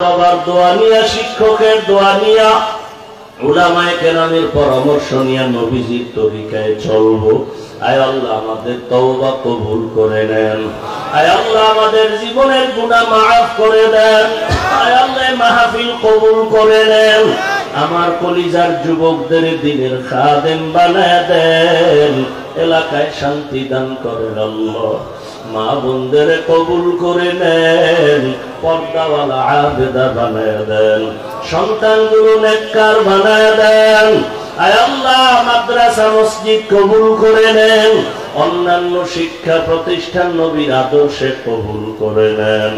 বাবার দোয়া নিয়া, শিক্ষকের দোয়া নিয়া, উলামায়ে কেরামের পরামর্শ নিয়া নবীজির তরিকায় চলবো। আয় আল্লাহ আমাদের তওবা কবুল করে নেন। আয় আল্লাহ আমাদের জীবনের গুনাহ মাফ করে দেন। আয় আল্লাহ মাহফিল কবুল করে নেন। আমার কলিজার যুবকদের দ্বীনের খাদেম বানায় দেন। এলাকায় শান্তি দান করেন আল্লাহ। মা বোনদের কবুল করে নেন। পর্দাওয়ালা আবেদা বানায় দেন। সন্তানগুলো নেককার বানায় দেন। আয় আল্লাহ মাদ্রাসা মসজিদ কবুল করে নেন। অন্যান্য শিক্ষা প্রতিষ্ঠান নবীর আদর্শে কবুল করে নেন।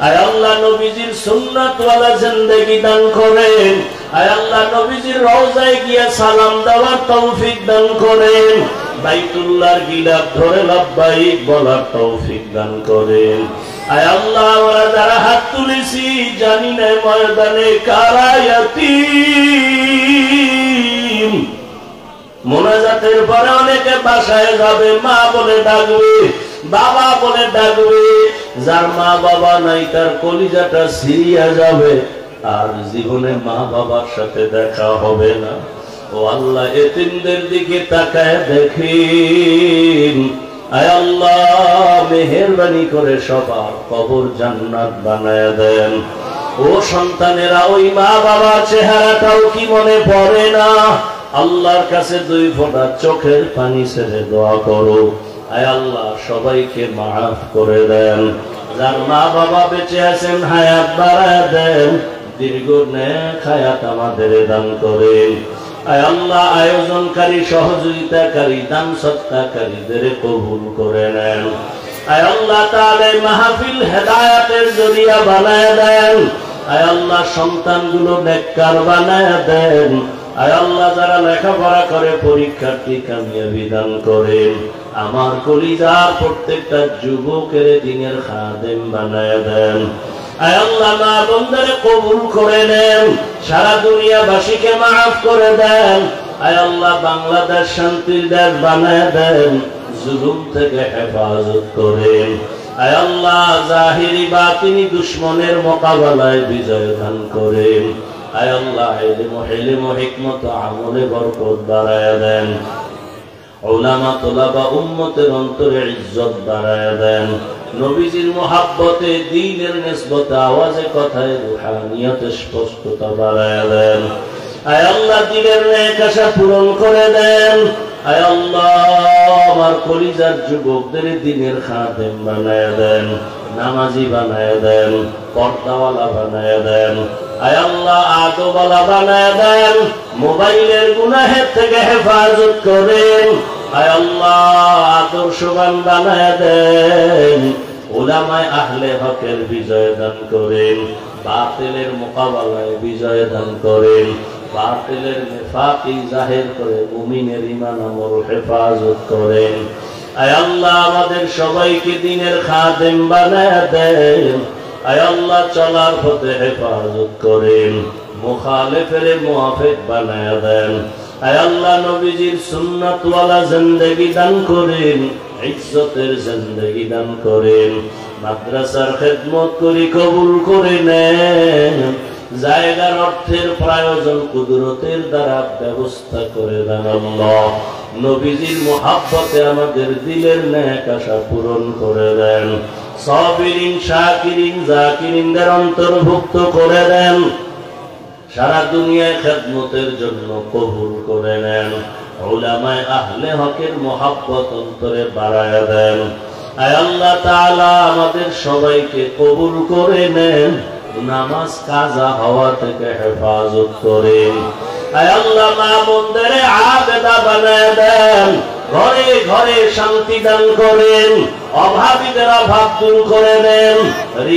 আয় আল্লাহ নবীজির সুন্নাতওয়ালা জিন্দেগি দান করেন। আয় আল্লাহ নবীজির রওজায় গিয়ে সালাম দেওয়ার তৌফিক দান করেন। বাইতুল্লাহর গিলাফ ধরে লাব্বাইক বলার তৌফিক দান করেন। আয় আল্লাহ আমরা যারা হাত তুলেছি জানি না ময়দানে কারা ইয়াতীম। মোনাজাতের পরে অনেকে বাসায় যাবে, মা বলে ডাকবে, বাবা বলে ডাকবে। যার মা বাবা নাই তার কলিজাটা ছিঁড়িয়া যাবে, আর জীবনে মা বাবার সাথে দেখা হবে না। ও আল্লাহ এতিমদের দিকে তাকায় দেখেন। আয় আল্লাহ মেহেরবানি করে সবার কবর জান্নাত বানায় দেন। ও সন্তানেরা ওই মা বাবার চেহারাটাও কি মনে পড়ে না? আল্লাহর কাছে দুই ফোঁটা চোখের পানি ছেড়ে দোয়া করো। আয় আল্লাহ সবাইকে মাফ করে দেন। যার মা বাবা বেঁচে আছেন হায়াত বাড়ায় দেন। দীর্ঘ নেক হায়াত আমাদের দান করেন। আয় আল্লাহ আয়োজনকারী, সহযোগিতাকারী, দান সৎকারীদের কবুল করে নেন। আয় আল্লাহ তাআলা মাহফিল হেদায়েতের জরিয়া বানায় দেন। আয় আল্লাহ সন্তানগুলো নেককার বানায় দেন। আয় আল্লাহ যারা লেখাপড়া করে পরীক্ষার্থী কামিয়াবি দান করেন। আমার কলিজার প্রত্যেকটা যুবকের দ্বীনের খাদেম বানায় দেন। আয় আল্লাহ মা বোনদের কবুল করে নেন। সারা দুনিয়াবাসীকে মাফ করে দেন। আয় আল্লাহ বাংলাদেশ শান্তির দেশ বানায় দেন। জুলুম থেকে হেফাজত করেন। আয় আল্লাহ জাহিরি বাতিনি দুশমনের মোকাবেলায় বিজয় দান করেন। আয় আল্লাহ ইলম হিকমত আমলে বরকত বাড়ায় দেন। উলামা তোলাবা উম্মতের অন্তরে ইজ্জত বাড়ায় দেন। নবীজির মুহাব্বতে, দ্বীনের নিসবতে, আওয়াজে কথায় রুহানিয়তে স্পষ্টতা বাড়ায় দেন। আয় আল্লাহ দ্বীনের নেক আশা পূরণ করে দেন। আয় আল্লাহ আমার কলিজার যুবকদের দ্বীনের খাদেম বানায় দেন। নামাজি বানায় দেন। পর্দাওয়ালা বানায় দেন। আয় আল্লাহ আদবওয়ালা বানায় দেন। মোবাইলের গুনাহের থেকে হেফাজত করেন। আয় আল্লাহ আদর্শবান বানায় দেন। উলামায়ে আহলে হকের বিজয় দান করেন। বাতিলের মোকাবেলায় বিজয় দান করেন। বাতিলের নিফাকি জাহির করে মুমিনের ঈমান আমল হেফাজত করেন। আয় আল্লাহ আমাদের সবাইকে দ্বীনের খাদেম বানায় দেন। আয় আল্লাহ চলার পথে হেফাজত করেন। মুখালিফের মুওয়াফিক বানায় দেন। আয় আল্লাহ নবীজির সুন্নাতওয়ালা জিন্দেগি দান করেন। ইজ্জতের জিন্দেগি দান করেন। মাদ্রাসার খেদমত করি কবুল করে নেন। জায়গার অর্থের প্রয়োজন কুদরতের দ্বারা ব্যবস্থা করে দেন আল্লাহ। নবীজির মুহাব্বতে আমাদের দিলের নেক আশা পূরণ করে দেন। সাবিরিন, শাকিরিন, জাকিরিনদের অন্তর্ভুক্ত করে দেন। সারা দুনিয়ায় খেদমতের জন্য কবুল করে নেন। উলামায়ে আহলে হকের মুহাব্বত অন্তরে বাড়ায় দেন। আয় আল্লাহ তাআলা আমাদের সবাইকে কবুল করে নেন। নামাজ কাজা হওয়া থেকে হেফাজত করেন। আয় আল্লাহ মা বোনদের আবেদা বানায় দেন। ঘরে ঘরে শান্তি দান করেন। অভাবীদের অভাব দূর করে দেন।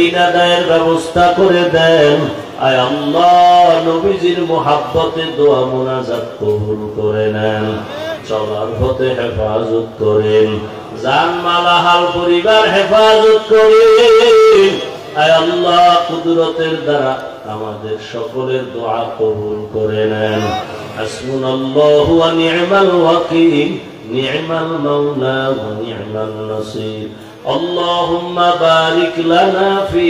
ঋণ আদায়ের ব্যবস্থা করে দেন। আয় আল্লাহ নবীজির মুহাব্বতে দোয়া মুনাজাত কবুল করে নেন। চলার পথে হেফাজত করেন। জান মাল আহাল পরিবার হেফাজত করেন। আয় আল্লাহ কুদরতের দ্বারা আমাদের সকলের দোয়া কবুল করে নেন। হাসবুনাল্লাহু ওয়া নি'মাল ওয়াকিল, নি'মাল মাওলা ওয়া নি'মান নাসির। আল্লাহুম্মা বারিক লানা ফি